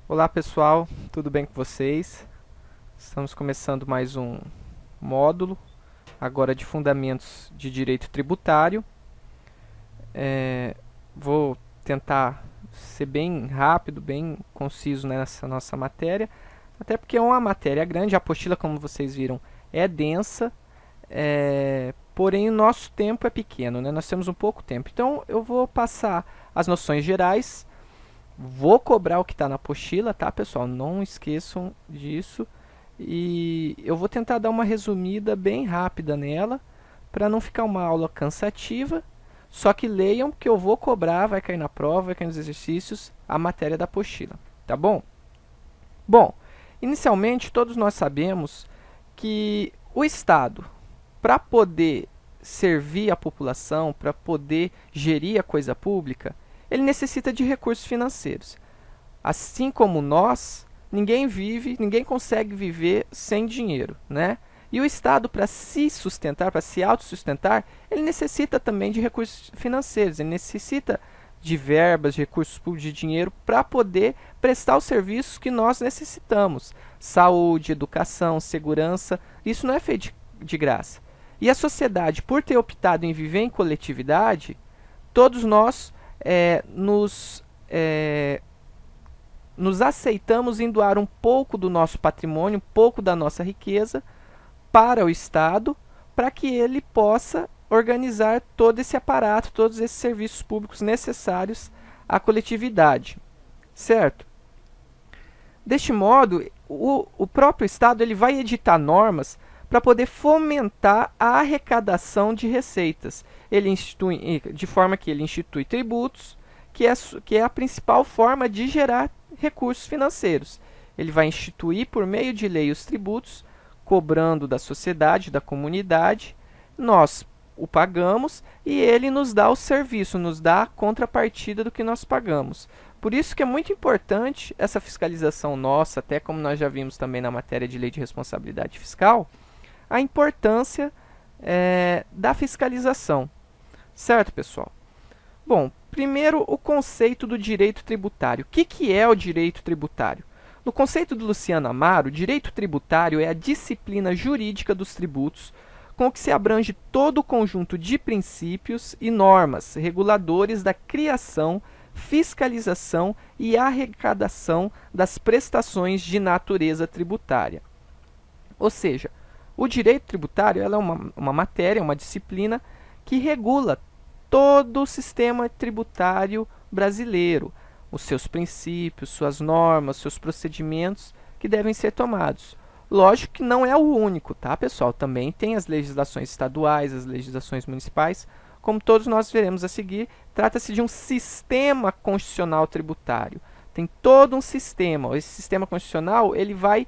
Olá pessoal, tudo bem com vocês? Estamos começando mais um módulo, agora de Fundamentos de Direito Tributário. Vou tentar ser bem rápido, bem conciso nessa nossa matéria, até porque é uma matéria grande, a apostila, como vocês viram, é densa, porém o nosso tempo é pequeno, né? Nós temos um pouco tempo. Então eu vou passar as noções gerais. Vou cobrar o que está na apostila, tá, pessoal? Não esqueçam disso. E eu vou tentar dar uma resumida bem rápida nela, para não ficar uma aula cansativa. Só que leiam, que eu vou cobrar, vai cair na prova, vai cair nos exercícios, a matéria da apostila, tá bom? Bom, inicialmente todos nós sabemos que o Estado, para poder servir a população, para poder gerir a coisa pública, ele necessita de recursos financeiros. Assim como nós, ninguém vive, ninguém consegue viver sem dinheiro, né? E o Estado, para se sustentar, para se autossustentar, ele necessita também de recursos financeiros, ele necessita de verbas, de recursos públicos, de dinheiro para poder prestar os serviços que nós necessitamos. Saúde, educação, segurança, isso não é feito de graça. E a sociedade, por ter optado em viver em coletividade, todos nós nos aceitamos em doar um pouco do nosso patrimônio, um pouco da nossa riqueza para o Estado, para que ele possa organizar todo esse aparato, todos esses serviços públicos necessários à coletividade, certo? Deste modo, o próprio Estado ele vai editar normas para poder fomentar a arrecadação de receitas. Ele institui, de forma que ele institui tributos, que é a principal forma de gerar recursos financeiros. Ele vai instituir, por meio de lei, os tributos, cobrando da sociedade, da comunidade. Nós o pagamos e ele nos dá o serviço, nos dá a contrapartida do que nós pagamos. Por isso que é muito importante essa fiscalização nossa, até como nós já vimos também na matéria de lei de responsabilidade fiscal, a importância da fiscalização. Certo, pessoal? Bom, primeiro o conceito do direito tributário. O que é o direito tributário? No conceito do Luciano Amaro, direito tributário é a disciplina jurídica dos tributos, com que se abrange todo o conjunto de princípios e normas reguladores da criação, fiscalização e arrecadação das prestações de natureza tributária. Ou seja, o direito tributário ela é uma matéria, uma disciplina que regula todo o sistema tributário brasileiro, os seus princípios, suas normas, seus procedimentos que devem ser tomados. Lógico que não é o único, tá, pessoal? Também tem as legislações estaduais, as legislações municipais, como todos nós veremos a seguir. Trata-se de um sistema constitucional tributário. Tem todo um sistema. Esse sistema constitucional, ele vai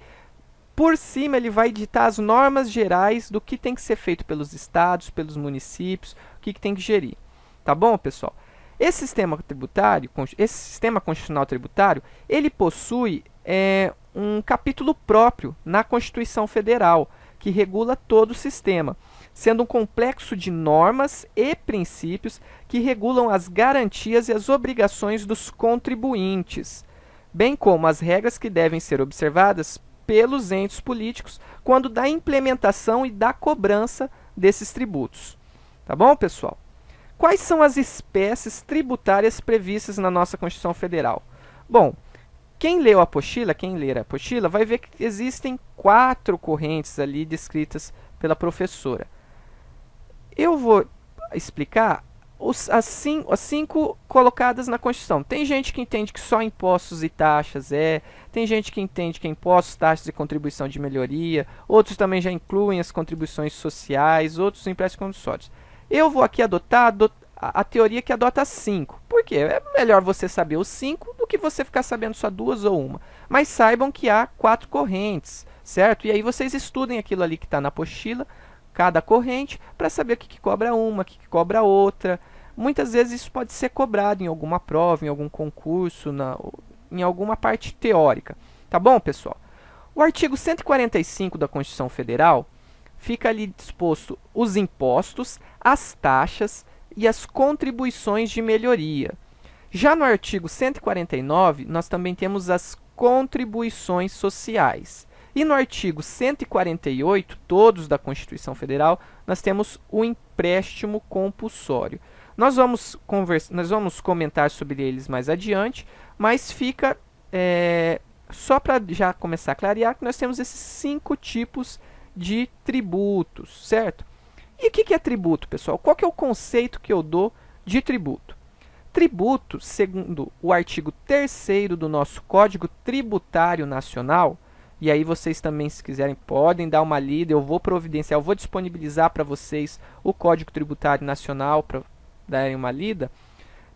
por cima, ele vai ditar as normas gerais do que tem que ser feito pelos estados, pelos municípios, o que tem que gerir. Tá bom, pessoal? Esse sistema tributário, esse sistema constitucional tributário, ele possui um capítulo próprio na Constituição Federal, que regula todo o sistema, sendo um complexo de normas e princípios que regulam as garantias e as obrigações dos contribuintes, bem como as regras que devem ser observadas pelos entes políticos quando da implementação e da cobrança desses tributos. Tá bom, pessoal? Quais são as espécies tributárias previstas na nossa Constituição Federal? Bom, quem ler a apostila vai ver que existem 4 correntes ali descritas pela professora. Eu vou explicar as 5 colocadas na Constituição. Tem gente que entende que só impostos e taxas tem gente que entende que é impostos, taxas e contribuição de melhoria, outros também já incluem as contribuições sociais, outros empréstimos compulsórios. Eu vou aqui adotar a teoria que adota 5. Por quê? É melhor você saber os 5 do que você ficar sabendo só 2 ou 1. Mas saibam que há 4 correntes, certo? E aí vocês estudem aquilo ali que está na apostila, cada corrente, para saber o que cobra uma, o que cobra outra. Muitas vezes isso pode ser cobrado em alguma prova, em algum concurso, em alguma parte teórica. Tá bom, pessoal? O artigo 145 da Constituição Federal fica ali disposto os impostos, as taxas e as contribuições de melhoria. Já no artigo 149, nós também temos as contribuições sociais. E no artigo 148, todos da Constituição Federal, nós temos o empréstimo compulsório. Nós vamos comentar sobre eles mais adiante, mas fica só para já começar a clarear que nós temos esses 5 tipos de tributos, certo? E o que é tributo, pessoal? Qual que é o conceito que eu dou de tributo? Tributo, segundo o artigo 3º do nosso Código Tributário Nacional, e aí vocês também, se quiserem, podem dar uma lida, eu vou providenciar, eu vou disponibilizar para vocês o Código Tributário Nacional para darem uma lida.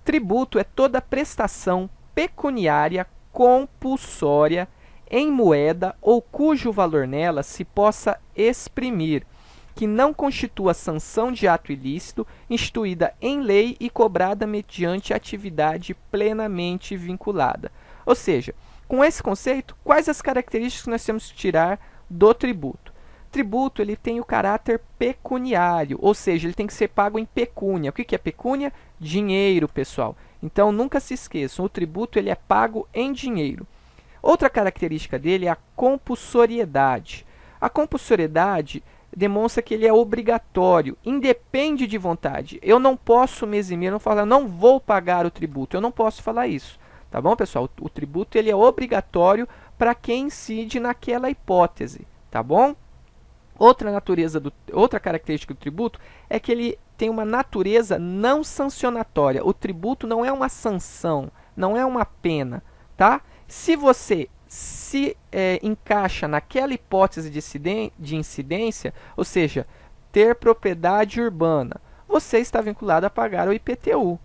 Tributo é toda prestação pecuniária compulsória em moeda ou cujo valor nela se possa exprimir, que não constitua sanção de ato ilícito, instituída em lei e cobrada mediante atividade plenamente vinculada. Ou seja, com esse conceito, quais as características que nós temos que tirar do tributo? Tributo, ele tem o caráter pecuniário, ou seja, ele tem que ser pago em pecúnia. O que é pecúnia? Dinheiro, pessoal. Então, nunca se esqueçam, o tributo ele é pago em dinheiro. Outra característica dele é a compulsoriedade. A compulsoriedade demonstra que ele é obrigatório, independe de vontade. Eu não posso me eximir, eu não falar, não vou pagar o tributo, eu não posso falar isso. Tá bom, pessoal? O tributo ele é obrigatório para quem incide naquela hipótese, tá bom? Outra característica do tributo é que ele tem uma natureza não sancionatória. O tributo não é uma sanção, não é uma pena, tá? Se você se encaixa naquela hipótese de incidência, ou seja, ter propriedade urbana, você está vinculado a pagar o IPTU.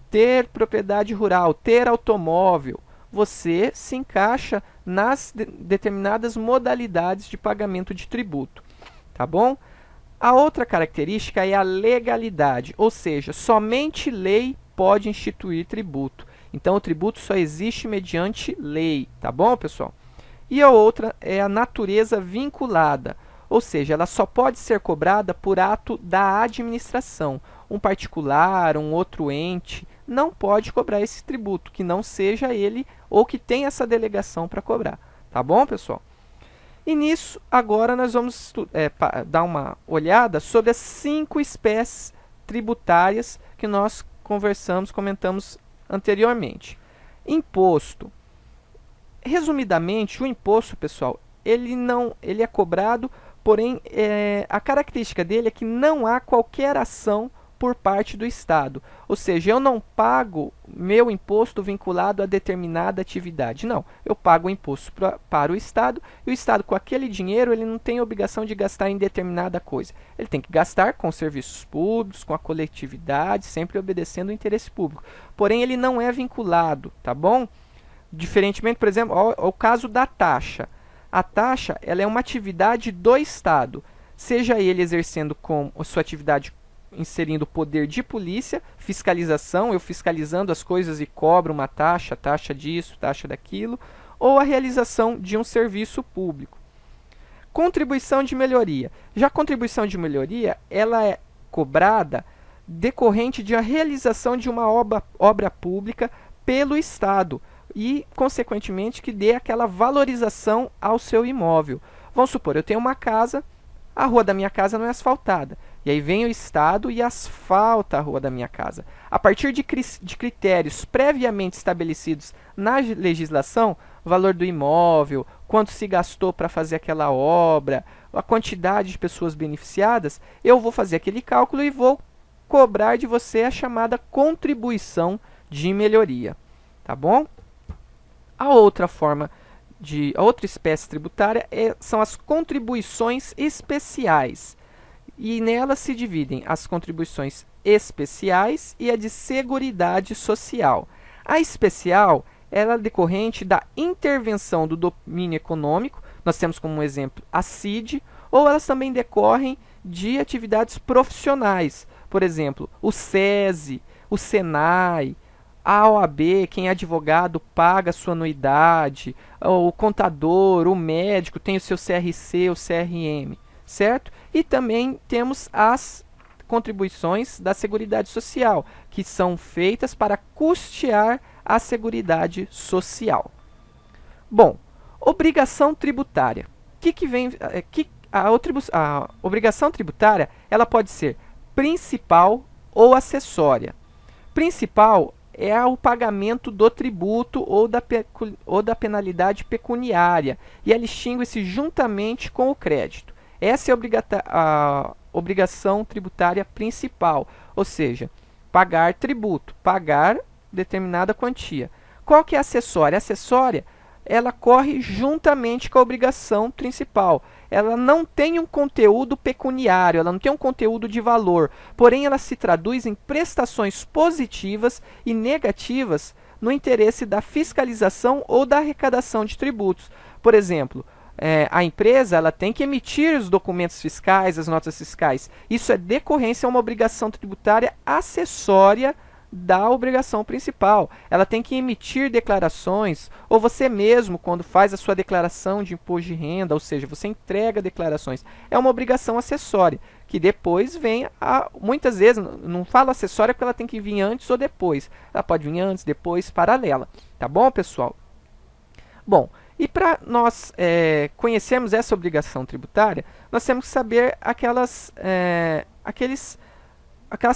Ter propriedade rural, ter automóvel, você se encaixa nas determinadas modalidades de pagamento de tributo, tá bom? A outra característica é a legalidade, ou seja, somente lei pode instituir tributo. Então, o tributo só existe mediante lei, tá bom, pessoal? E a outra é a natureza vinculada, ou seja, ela só pode ser cobrada por ato da administração. Um particular, um outro ente, não pode cobrar esse tributo, que não seja ele ou que tenha essa delegação para cobrar. Tá bom, pessoal? E nisso, agora nós vamos dar uma olhada sobre as 5 espécies tributárias que nós comentamos anteriormente. Imposto. Resumidamente, o imposto, pessoal, ele é cobrado, porém, a característica dele é que não há qualquer ação por parte do Estado. Ou seja, eu não pago meu imposto vinculado a determinada atividade. Não, eu pago o imposto para o Estado, e o Estado, com aquele dinheiro, ele não tem obrigação de gastar em determinada coisa. Ele tem que gastar com serviços públicos, com a coletividade, sempre obedecendo o interesse público. Porém, ele não é vinculado, tá bom? Diferentemente, por exemplo, ao caso da taxa. A taxa, ela é uma atividade do Estado, seja ele exercendo com a sua atividade inserindo poder de polícia, fiscalização, eu fiscalizando as coisas e cobro uma taxa, taxa disso, taxa daquilo, ou a realização de um serviço público. Contribuição de melhoria. Já a contribuição de melhoria, ela é cobrada decorrente de a realização de uma obra pública pelo Estado e, consequentemente, que dê aquela valorização ao seu imóvel. Vamos supor, eu tenho uma casa, a rua da minha casa não é asfaltada. E aí vem o Estado e asfalta a rua da minha casa. A partir de critérios previamente estabelecidos na legislação, o valor do imóvel, quanto se gastou para fazer aquela obra, a quantidade de pessoas beneficiadas, eu vou fazer aquele cálculo e vou cobrar de você a chamada contribuição de melhoria. Tá bom? A outra espécie tributária são as contribuições especiais. E nelas se dividem as contribuições especiais e a de seguridade social. A especial ela é decorrente da intervenção do domínio econômico, nós temos como exemplo a CID, ou elas também decorrem de atividades profissionais, por exemplo, o SESI, o SENAI, a OAB, quem é advogado paga a sua anuidade, o contador, o médico tem o seu CRC, o CRM. Certo? E também temos as contribuições da Seguridade Social, que são feitas para custear a Seguridade Social. Bom, obrigação tributária. A obrigação tributária ela pode ser principal ou acessória. Principal é o pagamento do tributo ou da penalidade pecuniária, e ela extingue-se juntamente com o crédito. Essa é a obrigação tributária principal, ou seja, pagar tributo, pagar determinada quantia. Qual que é a acessória? A acessória, ela corre juntamente com a obrigação principal. Ela não tem um conteúdo pecuniário, ela não tem um conteúdo de valor, porém ela se traduz em prestações positivas e negativas no interesse da fiscalização ou da arrecadação de tributos. Por exemplo, a empresa ela tem que emitir os documentos fiscais, as notas fiscais. Isso é decorrência a uma obrigação tributária acessória da obrigação principal. Ela tem que emitir declarações, ou você mesmo, quando faz a sua declaração de imposto de renda, ou seja, você entrega declarações, é uma obrigação acessória, que depois vem muitas vezes, não falo acessória porque ela tem que vir antes ou depois, ela pode vir antes, depois, paralela, tá bom, pessoal? Bom, e para nós conhecermos essa obrigação tributária, nós temos que saber aquelas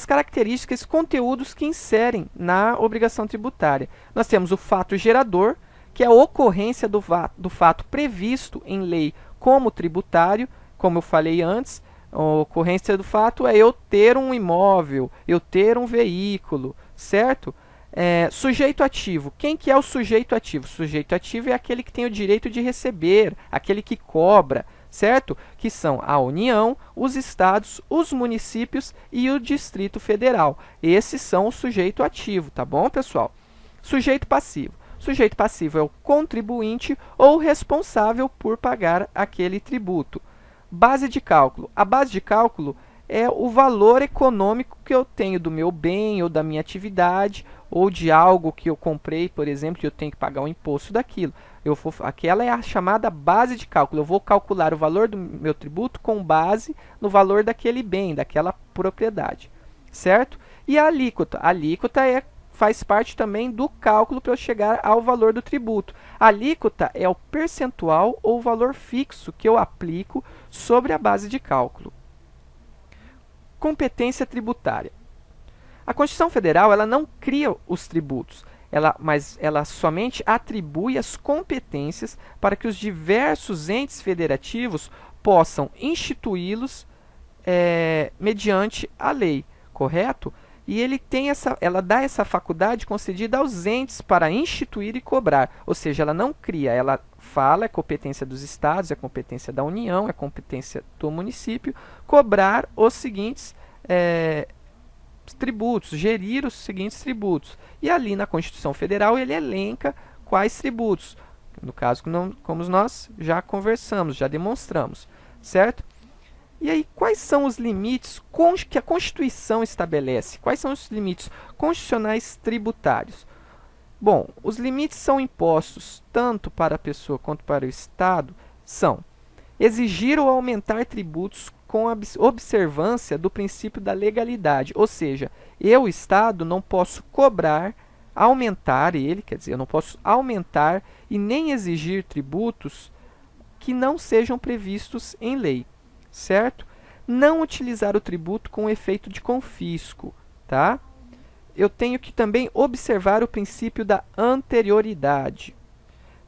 características, conteúdos que inserem na obrigação tributária. Nós temos o fato gerador, que é a ocorrência do fato previsto em lei como tributário, como eu falei antes. A ocorrência do fato é eu ter um imóvel, eu ter um veículo, certo? Sujeito ativo. Quem que é o sujeito ativo? O sujeito ativo é aquele que tem o direito de receber, aquele que cobra, certo? Que são a União, os estados, os municípios e o Distrito Federal. Esses são o sujeito ativo, tá bom, pessoal? Sujeito passivo. Sujeito passivo é o contribuinte ou responsável por pagar aquele tributo. Base de cálculo. A base de cálculo é o valor econômico que eu tenho do meu bem ou da minha atividade ou de algo que eu comprei, por exemplo, e eu tenho que pagar o imposto daquilo. Aquela é a chamada base de cálculo. Eu vou calcular o valor do meu tributo com base no valor daquele bem, daquela propriedade, certo? E a alíquota? A alíquota faz parte também do cálculo para eu chegar ao valor do tributo. A alíquota é o percentual ou valor fixo que eu aplico sobre a base de cálculo. Competência tributária. A Constituição Federal ela não cria os tributos, mas ela somente atribui as competências para que os diversos entes federativos possam instituí-los mediante a lei, correto? E ela dá essa faculdade concedida aos entes para instituir e cobrar, ou seja, ela não cria, ela fala, é competência dos estados, é competência da União, é competência do município, cobrar os seguintes tributos, gerir os seguintes tributos. E ali na Constituição Federal ele elenca quais tributos, no caso como nós já conversamos, já demonstramos, certo? E aí, quais são os limites que a Constituição estabelece? Quais são os limites constitucionais tributários? Bom, os limites são impostos tanto para a pessoa quanto para o Estado, são exigir ou aumentar tributos com a observância do princípio da legalidade, ou seja, eu, Estado, não posso cobrar, aumentar ele, quer dizer, eu não posso aumentar e nem exigir tributos que não sejam previstos em lei, certo? Não utilizar o tributo com efeito de confisco, tá? Eu tenho que também observar o princípio da anterioridade.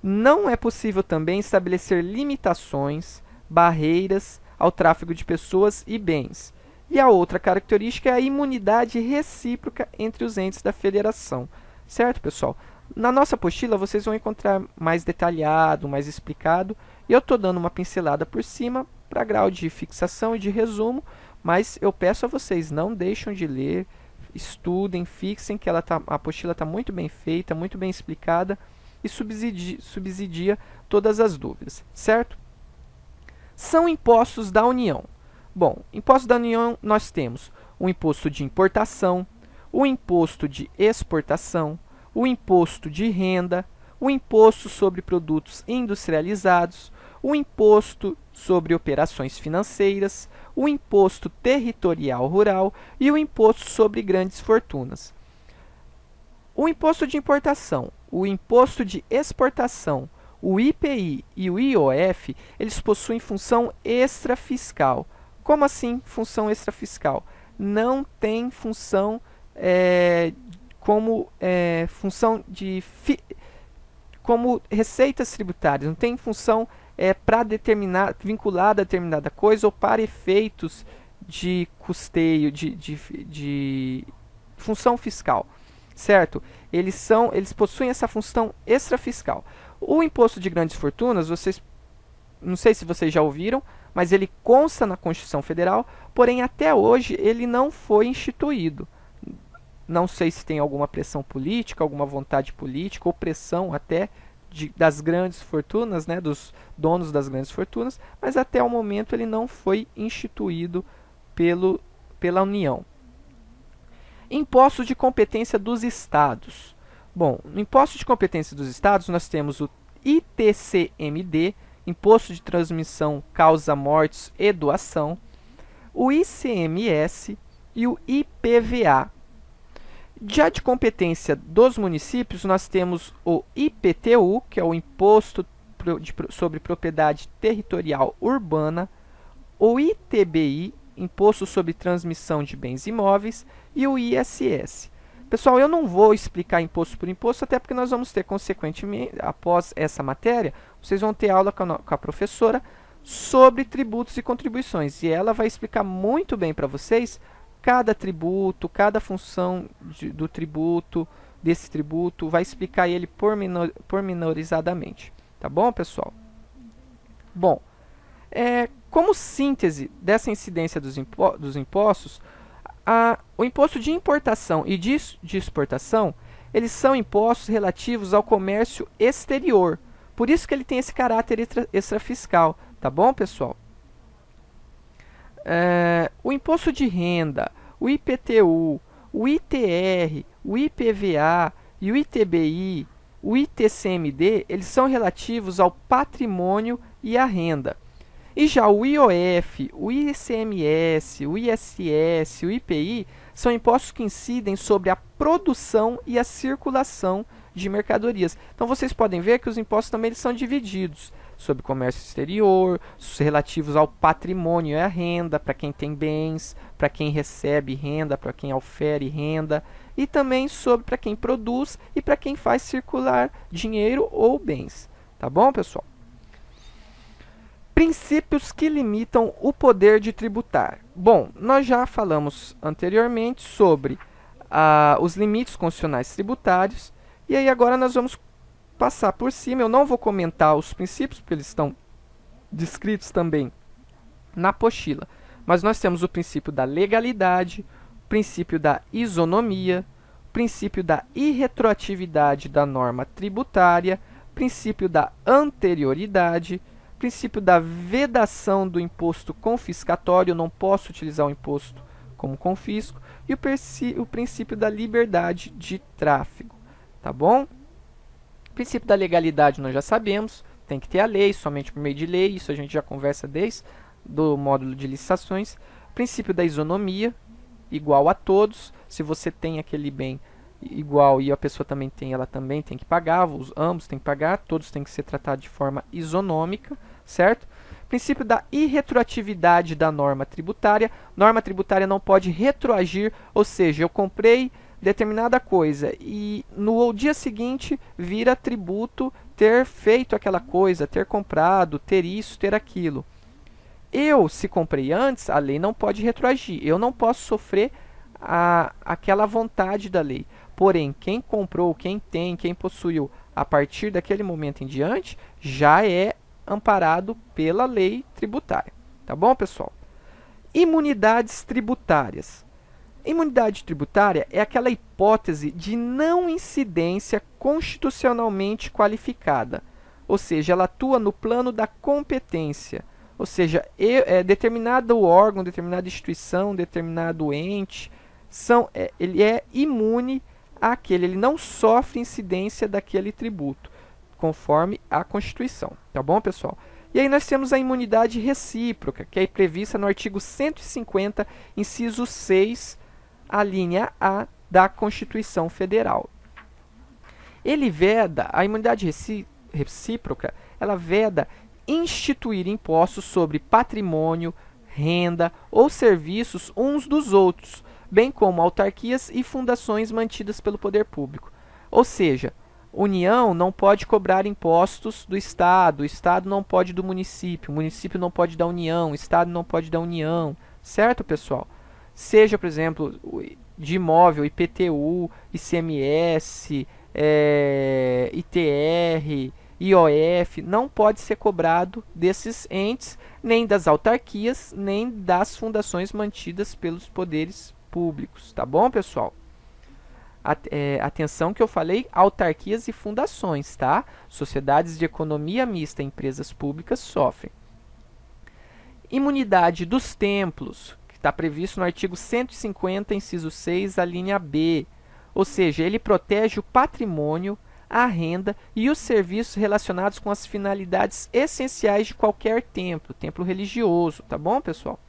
Não é possível também estabelecer limitações, barreiras ao tráfego de pessoas e bens. E a outra característica é a imunidade recíproca entre os entes da federação. Certo, pessoal? Na nossa apostila vocês vão encontrar mais detalhado, mais explicado. E eu estou dando uma pincelada por cima para grau de fixação e de resumo, mas eu peço a vocês, não deixem de ler, estudem, fixem, que a apostila está muito bem feita, muito bem explicada e subsidia todas as dúvidas, certo? São impostos da União. Bom, impostos da União nós temos o imposto de importação, o imposto de exportação, o imposto de renda, o imposto sobre produtos industrializados, o imposto sobre operações financeiras, o imposto territorial rural e o imposto sobre grandes fortunas. O imposto de importação, o imposto de exportação, o IPI e o IOF, eles possuem função extrafiscal. Como assim função extrafiscal? Não tem função função de como receitas tributárias, não tem função para vinculada a determinada coisa ou para efeitos de custeio, de função fiscal, certo? Eles possuem essa função extrafiscal. O imposto de grandes fortunas, não sei se vocês já ouviram, mas ele consta na Constituição Federal, porém até hoje ele não foi instituído. Não sei se tem alguma pressão política, alguma vontade política, ou pressão até das grandes fortunas, né, dos donos das grandes fortunas, mas até o momento ele não foi instituído pela União. Imposto de competência dos estados. Bom, no imposto de competência dos estados nós temos o ITCMD, Imposto de Transmissão, Causa, Mortes e Doação, o ICMS e o IPVA. Já de competência dos municípios, nós temos o IPTU, que é o Imposto sobre Propriedade Territorial Urbana, o ITBI, Imposto sobre Transmissão de Bens Imóveis, e o ISS. Pessoal, eu não vou explicar imposto por imposto, até porque nós vamos ter, consequentemente, após essa matéria, vocês vão ter aula com a professora sobre tributos e contribuições, e ela vai explicar muito bem para vocês cada tributo, cada função do tributo, desse tributo, vai explicar ele pormenorizadamente. Tá bom, pessoal? Bom, como síntese dessa incidência dos impostos, o imposto de importação e de exportação, eles são impostos relativos ao comércio exterior. Por isso que ele tem esse caráter extrafiscal. Tá bom, pessoal? O imposto de renda, o IPTU, o ITR, o IPVA e o ITBI, o ITCMD, eles são relativos ao patrimônio e à renda. E já o IOF, o ICMS, o ISS, o IPI, são impostos que incidem sobre a produção e a circulação de mercadorias. Então vocês podem ver que os impostos também eles são divididos sobre comércio exterior, relativos ao patrimônio e à renda, para quem tem bens, para quem recebe renda, para quem ofere renda, e também sobre para quem produz e para quem faz circular dinheiro ou bens. Tá bom, pessoal? Princípios que limitam o poder de tributar. Bom, nós já falamos anteriormente sobre os limites constitucionais tributários, e aí agora nós vamos passar por cima. Eu não vou comentar os princípios, porque eles estão descritos também na apostila, mas nós temos o princípio da legalidade, o princípio da isonomia, o princípio da irretroatividade da norma tributária, o princípio da anterioridade, o princípio da vedação do imposto confiscatório, eu não posso utilizar o imposto como confisco, e o princípio da liberdade de tráfego. Tá bom? O princípio da legalidade nós já sabemos, tem que ter a lei, somente por meio de lei, isso a gente já conversa desde do módulo de licitações. O princípio da isonomia, igual a todos, se você tem aquele bem igual e a pessoa também tem, ela também tem que pagar, ambos têm que pagar, todos têm que ser tratados de forma isonômica, certo? Princípio da irretroatividade da norma tributária. Norma tributária não pode retroagir, ou seja, eu comprei determinada coisa e no dia seguinte vira tributo ter feito aquela coisa, ter comprado, ter isso, ter aquilo. Se comprei antes, a lei não pode retroagir. Eu não posso sofrer aquela vontade da lei. Porém, quem comprou, quem tem, quem possuiu a partir daquele momento em diante, já é amparado pela lei tributária. Tá bom, pessoal? Imunidades tributárias. Imunidade tributária é aquela hipótese de não incidência constitucionalmente qualificada, ou seja, ela atua no plano da competência, ou seja, determinado órgão, determinada instituição, determinado ente, ele é imune àquele, ele não sofre incidência daquele tributo, conforme a Constituição. Tá bom, pessoal? E aí nós temos a imunidade recíproca, que é prevista no artigo 150, inciso 6, a linha A da Constituição Federal. Ele veda, a imunidade recíproca, ela veda instituir impostos sobre patrimônio, renda ou serviços uns dos outros, bem como autarquias e fundações mantidas pelo poder público. Ou seja, União não pode cobrar impostos do Estado, o Estado não pode do município, o município não pode da União, o Estado não pode da União, certo, pessoal? Seja, por exemplo, de imóvel, IPTU, ICMS, ITR, IOF, não pode ser cobrado desses entes, nem das autarquias, nem das fundações mantidas pelos poderes públicos, tá bom, pessoal? Atenção que eu falei autarquias e fundações, tá? Sociedades de economia mista e empresas públicas sofrem. Imunidade dos templos, que está previsto no artigo 150, inciso 6, a linha B. Ou seja, ele protege o patrimônio, a renda e os serviços relacionados com as finalidades essenciais de qualquer templo, templo religioso, tá bom, pessoal?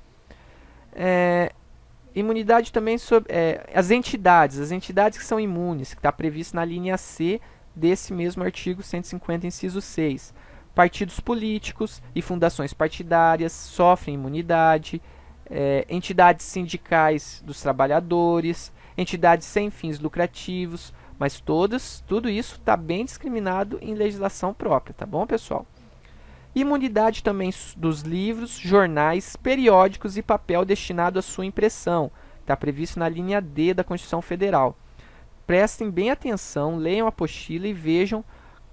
Imunidade também sobre as entidades que são imunes, que está previsto na linha C desse mesmo artigo 150, inciso 6. Partidos políticos e fundações partidárias sofrem imunidade, entidades sindicais dos trabalhadores, entidades sem fins lucrativos, mas tudo isso está bem discriminado em legislação própria, tá bom, pessoal? Imunidade também dos livros, jornais, periódicos e papel destinado à sua impressão. Está previsto na linha D da Constituição Federal. Prestem bem atenção, leiam a apostila e vejam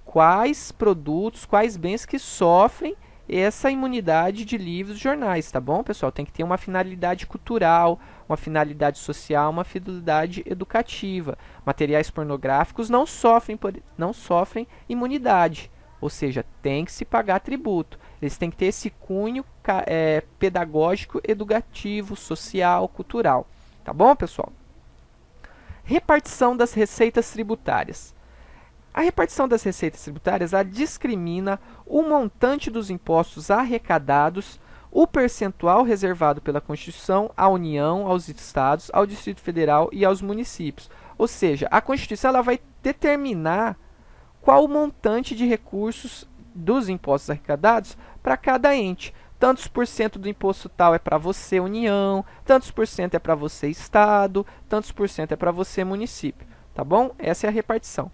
quais produtos, quais bens que sofrem essa imunidade de livros e jornais, tá bom, pessoal? Tem que ter uma finalidade cultural, uma finalidade social, uma finalidade educativa. Materiais pornográficos não sofrem imunidade. Ou seja, tem que se pagar tributo. Eles têm que ter esse cunho pedagógico, educativo, social, cultural. Tá bom, pessoal? Repartição das receitas tributárias. A repartição das receitas tributárias discrimina o montante dos impostos arrecadados, o percentual reservado pela Constituição à União, aos Estados, ao Distrito Federal e aos municípios. Ou seja, a Constituição ela vai determinar qual o montante de recursos dos impostos arrecadados para cada ente. Tantos por cento do imposto tal é para você, União, tantos por cento é para você, Estado, tantos por cento é para você, município. Tá bom? Essa é a repartição.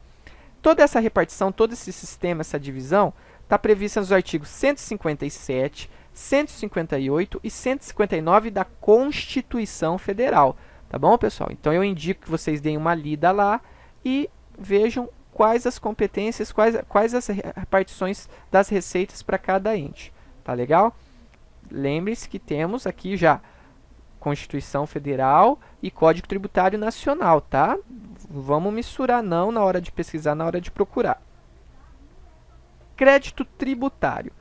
Toda essa repartição, todo esse sistema, essa divisão, está prevista nos artigos 157, 158 e 159 da Constituição Federal. Tá bom, pessoal? Então eu indico que vocês deem uma lida lá e vejam quais as competências, quais as repartições das receitas para cada ente. Tá legal? Lembre-se que temos aqui já Constituição Federal e Código Tributário Nacional, tá? Vamos misturar não na hora de pesquisar, na hora de procurar. Crédito tributário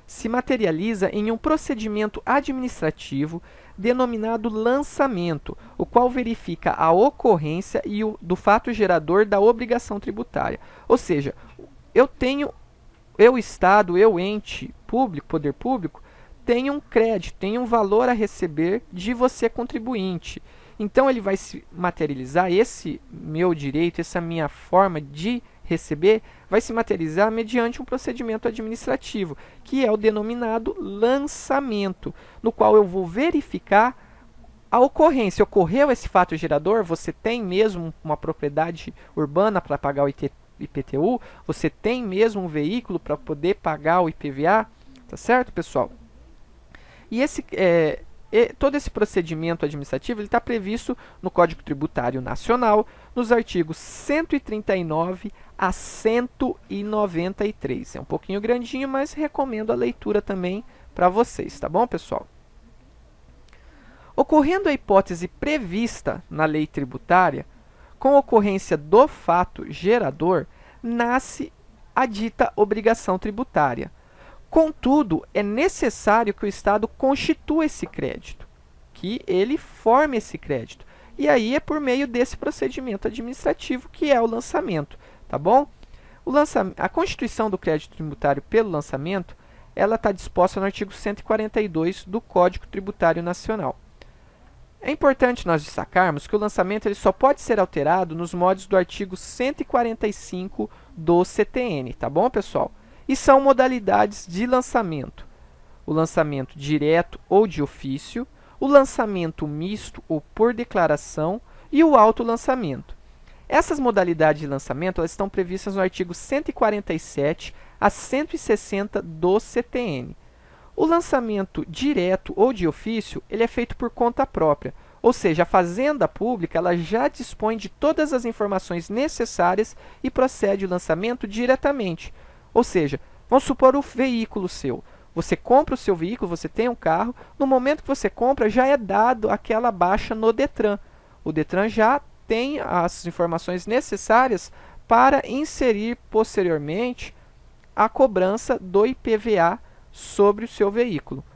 se materializa em um procedimento administrativo denominado lançamento, o qual verifica a ocorrência do fato gerador da obrigação tributária. Ou seja, eu Estado, eu ente público, poder público, tenho um crédito, tenho um valor a receber de você contribuinte. Então ele vai se materializar, esse meu direito, essa minha forma de receber, vai se materializar mediante um procedimento administrativo, que é o denominado lançamento, no qual eu vou verificar a ocorrência. Ocorreu esse fato gerador? Você tem mesmo uma propriedade urbana para pagar o IPTU? Você tem mesmo um veículo para poder pagar o IPVA? Tá certo, pessoal? E todo esse procedimento administrativo está previsto no Código Tributário Nacional, nos artigos 139 a 193. É um pouquinho grandinho, mas recomendo a leitura também para vocês, tá bom, pessoal? Ocorrendo a hipótese prevista na lei tributária, com ocorrência do fato gerador, nasce a dita obrigação tributária. Contudo, é necessário que o Estado constitua esse crédito, que ele forme esse crédito. E aí é por meio desse procedimento administrativo que é o lançamento, tá bom? A constituição do crédito tributário pelo lançamento ela está disposta no artigo 142 do Código Tributário Nacional. É importante nós destacarmos que o lançamento ele só pode ser alterado nos modos do artigo 145 do CTN, tá bom, pessoal? E são modalidades de lançamento: o lançamento direto ou de ofício, o lançamento misto ou por declaração e o autolançamento. Essas modalidades de lançamento elas estão previstas no artigo 147 a 160 do CTN. O lançamento direto ou de ofício ele é feito por conta própria, ou seja, a Fazenda Pública ela já dispõe de todas as informações necessárias e procede o lançamento diretamente. Ou seja, vamos supor o veículo seu. Você compra o seu veículo, você tem um carro, no momento que você compra já é dado aquela baixa no Detran. O Detran já tem as informações necessárias para inserir posteriormente a cobrança do IPVA sobre o seu veículo.